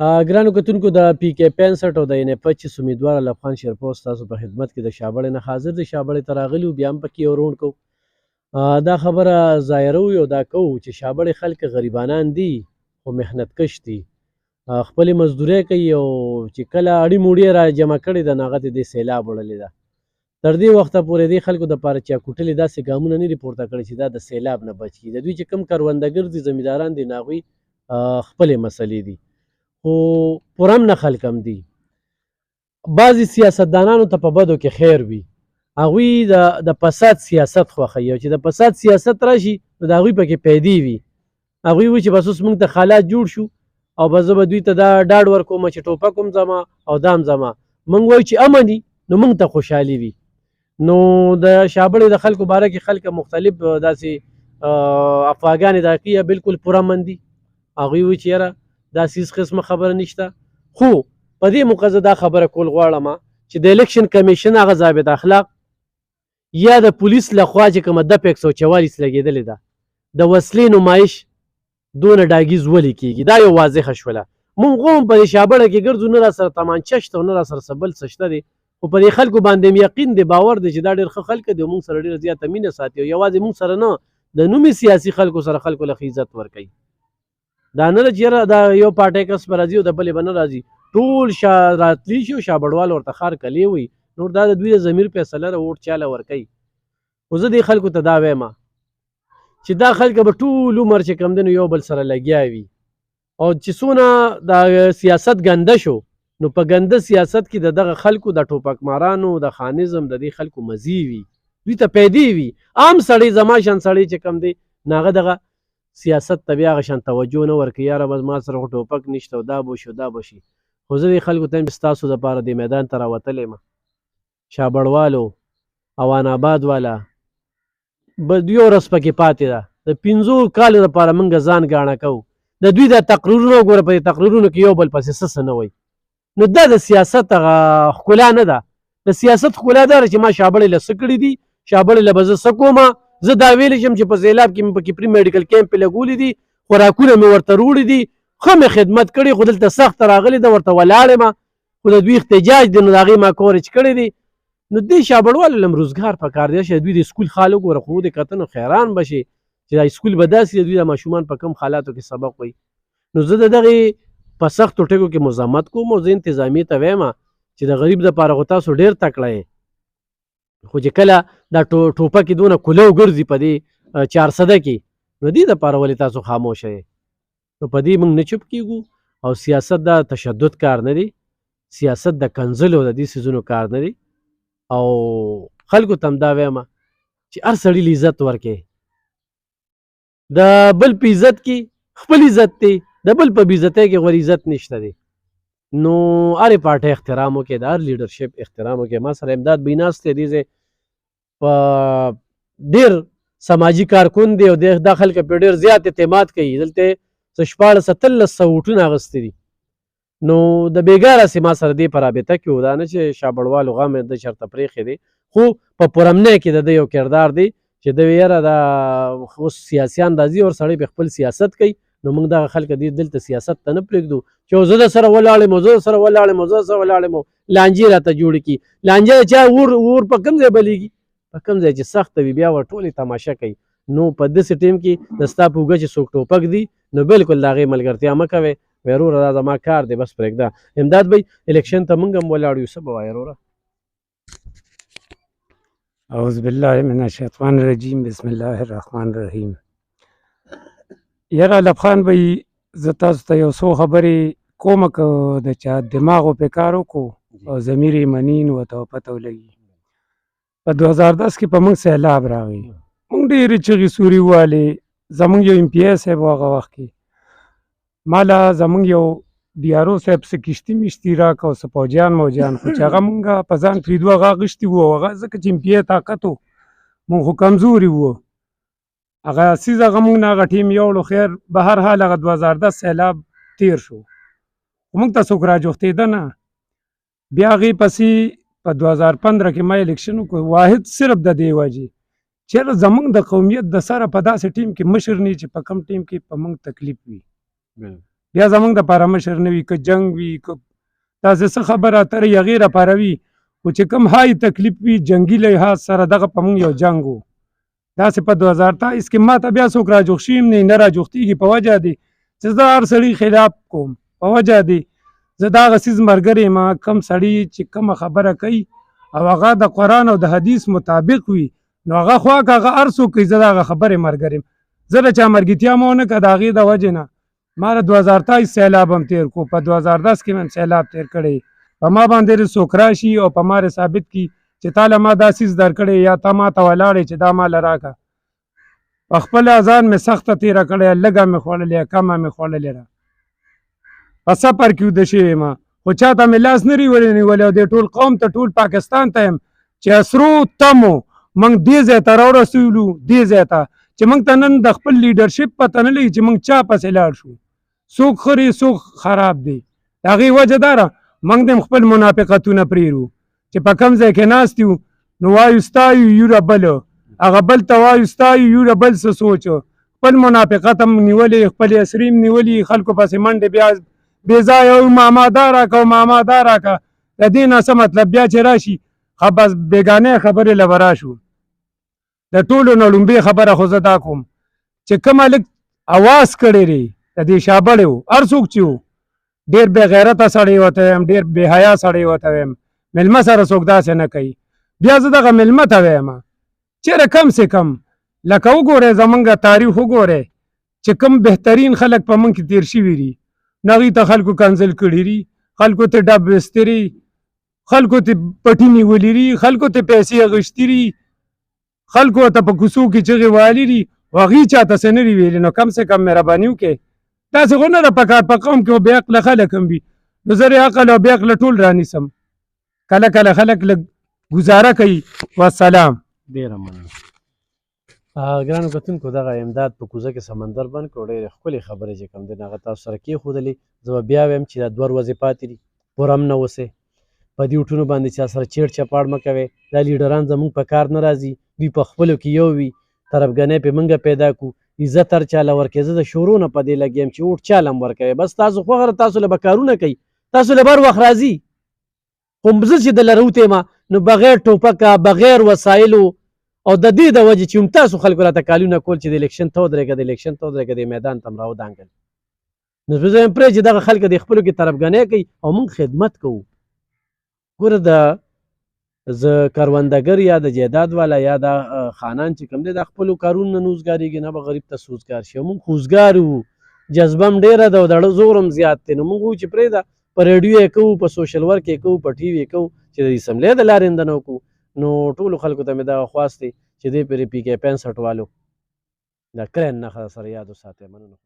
ګرانو کتونکو د پی کې 65 او د ان 25 امیدوار لفخان شیرپور ستاسو په خدمت کې د شابړې نه حاضر د شابړې ته راغلي بیا هم پکې ورون کو دا خبره ظاهرو یو دا کو چې شابړې خلک غریبانان دي خو محنت کش دي خپلې مزدورۍ کوي او چې کله اړې موړې را جمع کړي د هغه د سیلاب وړلې ده تر دې وخته پورې دې خلکو دپاره چا کوټلې داسې ګامونه نه دي پورته کړي چې دا د سیلاب نه بچ کړي د دوی چې کوم کروندګر دي زمینداران دي نو هغوی خپلې مسلې دي خو پرم نه خلک هم دي بعضې سیاستدانانو ته په بدو کې خیر وي هغوی د فساد سیاست خوښوي او چې د فساد سیاست راشي نو د هغوی پکې پیدې وي هغوی وایي چې بس اوس موږ ته حالات جوړ شو او بس زه به دوی ته دا ډاډ ورکوم چې ټوپک هم ځما او دا هم ځما موږ وایو چې امن وي نو موږ ته خوشحالي وي نو د شابړې د خلکو باره کې خلک مختلف داسې افواګانې دا کوي بالکل پرامن دي هغوی وایي چې یاره داسې هېڅ قسمه خبره نشته خو په دې موقع زه دا خبره کول غواړم چې د الیکشن کمیشن هغه ضابط اخلاق یا د پولیس لخوا چې کومه دپ 144 لګېدلې ده د وسلې نمایش دونه ډاګیز ولې کېږي دا یو واضحه شوله مونږ هم په دې شابړه کې ګرځو نه را سره تمانچه شته او نه را سره څه بل څه شته دی خو په دې خلکو باندې مې یقین دی باور دی چې دا ډېر ښه خلک دي او مونږ سره ډېره زیاته مینه ساتي او یوازې مونږ سره نه د نومي سیاسي خلکو سره خلکو له عزت ورکوي دا نه ده چې یاره دا یو پارټی کس به راځي او د بلې به نه راځي ټول راتلی شي او شابړوال ورته ښار کلی وي نور دا د دوی د ضمیر فیصله ده ووټ چاله ورکوي خو زه دې خلکو ته دا وایم چې دا خلک به ټول عمر چې کوم دی نو یو بل سره لګیا وي او چې څونه د سیاست ګنده شو نو په ګنده سیاست کې د دغه خلکو د ټوپک مارانو د خانزم د دې خلکو مزي وي دوی ته پیدې وي عام سړی زما شان سړی چې کوم دی نو هغه دغه سیاست ته بیا هغه شان توجه نه ورکوي یاره بس ما سره خو ټوپک نشته او دا به شي او دا به شي خو زه دې خلکو ته ستاسو دپاره دې میدان ته راوتلی یم شابړوالو اوان آباد والا یو ورځ پکې پاتې ده د 5 کالو دپاره موږ ځان ګاڼه کوو د دوی د تقریرونه وګوره په دې تقریرونو کې یو بل پسې څه نه وایي نو دا د سیاست هغه ښکلا نه ده د سیاست ښکلا دا ده چې ما شابړې له څه کړي دي شابړې له به زه څه کومه زه دا ویلی شم چې په سیلاب کې مې پکې پري میډیکل کیمپ یې لګولي دي خوراکونه مې ورته روړي دي ښه مې خدمت کړي خو دلته سخته راغلې ده ورته ولاړ یم خو د دوی احتجاج دی نو د هغې ما کورج کړی دی نو دې شابړوالو له روزګار پکار دی چې دوی د سکول خال وګوره خو د کتنو خیران بشي چې دا سکول به داسې دوی د ماشومان په کم حالاتو کې سبق وایي نو زه د دغې په سختو ټکو کې مزاحمت کوم او زه انتظامیې ته وایم چې د غریب دپاره خو تاسو ډېر تکړه یې خو چې کله دا ټوپکې دونه کولو ګرځي په دې 400 کې نو دې دپاره ولې تاسو خاموشه یې نو په دې موږ نه چوپ کېږو او سیاست دا تشدد کار نه دی سیاست د کنځلو د دې څیزونو کار نه دی او خلکو ته هم دا وایم چې هر سړي له عزت ورکړي د بل په عزت کې خپل عزت دی د بل په بېعزتۍ کې غوره عزت نشته دی نو هرې پارټۍ احترام وکړي د هر لیډرشپ احترام وکړي ما سره امداد بی ناست دی دې په ډېر سماجي کارکون دی او دا خلک پرې ډېر زیات اعتماد کوي دلته 14-1700 ووټونه اخیستي دي نو د بېګاره سې ما سره دې په رابطه کې و دا نه چې شابړوالو غم د چېرته پرېښی دی خو په پرمنۍ کې د ده یو کردار دی چې د یاره دا اوس سیاسیان راځي او سړی په خپل سیاست کوي نو موږ دغه خلک دلته سیاست ته نه پرېږدو چې زه د سره ولاړ یم زه سره ولاړ یم زه سره ولاړ یم لانجې راته جوړې کړي لانجه د چا اور په کوم ځای بلیږي په کوم ځای چې سخته وي بیا ور ټولې تماشه کوي نو په داسې ټیم کې د ستا په اوږه چې څوک ټوپک دي نو بالکل د هغې ملګرتیا مه کوئ وروره دا زما کار دی بس پرېږده امداد بی الیکشن ته موږ هم ولاړ یو څه به وایې وروره اعوذ بالله من الشیطان الرجیم بسم الله الرحمن الرحیم یاره لبخان بی زه تاسو ته یو څو خبرې کومه که د چا دماغو پې کار وکړو او ضمیر یې مني نو ورته پته ولګي په 2010 کې په موږ سیلاب راغی موږ ډېرې چغې سوري ووالې زموږ یو MPA صاحب و هغه وخت کې مالا زموږ یو ډیارو صاحب څه کشتي مشتي راکړه او څه پوجیان موجیان خو چې هغه موږ په ځان پرېږدو هغه اغوښتي وو هغه ځکه چې MPA طاقت و موږ خو کمزوري وو هغه سیز هغه موږ نه هغه ټیم یوړو خیر به هر حال هغه 2010 سیلاب تیر شو خو موږ ته څوک راجوښتېده نه بیا هغې پسې په 2015 کې ما الیکشن وکړو واحد صرف د دې وجې چېرې زموږ د قومیت د سره په داسې ټیم کې مشر نه چې په کم ټیم کې په موږ تکلیف وي بیا زمونږ دپاره مشر نه وي، که جنګ وي، که داسې څه خبره اترې هغې دپاره وي، خو چې کوم های تکلیف وي جنګي لحاظ سره دغه په موږ یو جنګ و. داسې په 2023 کې ما ته بیا څوک راجوښ شوي نه راجوښتېږي په وجه دی چې زه هر سړي خلاف کوم، په وجه دی زه د هغه څیز ملګری یم کوم سړي چې کومه خبره کوي او هغه د قرآن او د حدیث مطابق وي نو هغه خوا که هغه هر څوک کوي زه د هغه خبرې ملګری یم. زه د چا مرګتیا مو ونه کړه د هغې د وجې نه ما د 2023 سیلاب هم تېر کړو، په 2010 کې هم سیلاب تېر کړی، په ما باندې څوک راشي او په ما ثابت کړي چې تا له ما دا څیز درکړی یا تا ما ته ولاړې چې دا ماله راکړه. په خپله ځان مې سخته تېره کړې، لږه مې خوړلې، کمه مې خوړلې ده. په سفر کې ویده شوی یم خو چا ته مې لاس نه نیولی او دې ټول قوم ته ټول پاکستان ته یم چې اسرو تمو موږ دې ځای ته راورسولو، دې ځای ته چې موږ ته نن د خپل لیډرشپ پته نه لګي چې موږ چا پسې لاړ شو، څوک ښه دی څوک خراب دی. د هغې وجه دا ده موږ دې خپل منافقتونه پرېږدو چې په کوم ځای کې ناست یو نو وایو ستا یو یوره بل، هغه بل ته وایو ستا یو یوره بل څه سوچ، خپل منافقت هم نیولې، خپل عصري هم نیولي، خلکو پسې منډې بیا بې ځایه او ماما دا راکړه او ماما دا راکړه. د دې نه څه مطلب بیا چې راشي بس بېګانۍ خبرې له به راشو. د ټولو نه لومبۍ خبره خو زه دا کوم چې کومه لږ اواز کړی دی د دې شابړې و هر څوک چې و ډېر بې غیرته سړی ورته وایم، ډېر بې حیا سړی ورته وایم، مېلمه سره څوک داسې نه کوي. بیا زه دغه مېلمه ته وایم چېرې کم سے کم لکه وګورئ زمونږ تاریخ وګورئ چې کوم بهترین خلک په موږ کې تېر شوي دي نو هغوی ته خلکو کنځل کړي دي، خلکو ته ډب ویستري، خلکو ته پټي نیولي دي، خلکو ته پیسې اخیستي دي، خلکو ته په کوڅو کې چغې وهلي دي او هغوی چاته څه نه دي ویلي. نو کم سے کم مهرباني وکړئ، داسې خو نه ده پکار په قوم کې خو بې عقله خلک هم وي نو زه عقل او بې عقله ټول رانیسم. کله کله خلک لږ ګزاره کوي. والسلام. ډېره مننه. ګرانو کتونکو دغه امداد په کوزه کې سمندر بند کړو، ډېرې ښکلې خبرې چې کوم دی هغه تاسو سره کېښودلې. زه به بیا وایم چې دا 2 ورځې پاتې دي، پوره هم نه اوسئ په دې وټونو باندې چا سره چیړ چپاړ مه کوئ. دا لیډران زموږ په کار نه راځي، دوی په خپلو کې یو وي، طرفګنۍ پې موږ پیدا کړو، عزت هر چا له ورکوي. زه د شروع نه په دې لګیا یم چې ووټ چا له هم ورکوئ، بس تاسو خوښه ده تاسو له به کارونه کوي، تاسو له به هر وخت راځي. خو زه چې د لره وتېمه نو بغیر ټوپکه بغیر وسایلو او د دې د وجې چې هم تاسو خلکو راته کالونه کول چې د الیکشن ته ودرېږه د الیکشن ته ودرېږه د میدان ته هم راودانګل. نو زه یم پرې چې دغه خلک د خپلو کې طرفګنۍ کوي او موږ خدمت کوو. ګوره د زه کروندګر یا د جایداد والا یا د خانان چې کوم دی د خپلو کارونو نه نوزګارېږي نه به غریب ته سوزګار شي. موږ خوزګار وو، جذبه هم ډېره ده او د زور هم زیات دی. نو موږ وو چې پرېږده په ریډیو یې کوو، په سوشل ورک یې کوو، په ټي وي یې کوو چې د اسمبلۍ د لارې نه وکړو. نو ټولو خلکو ته مې دغه خواست دی چې دې پرې PK 65 والو د کرین نښه سره یاد وساتئ. مننه.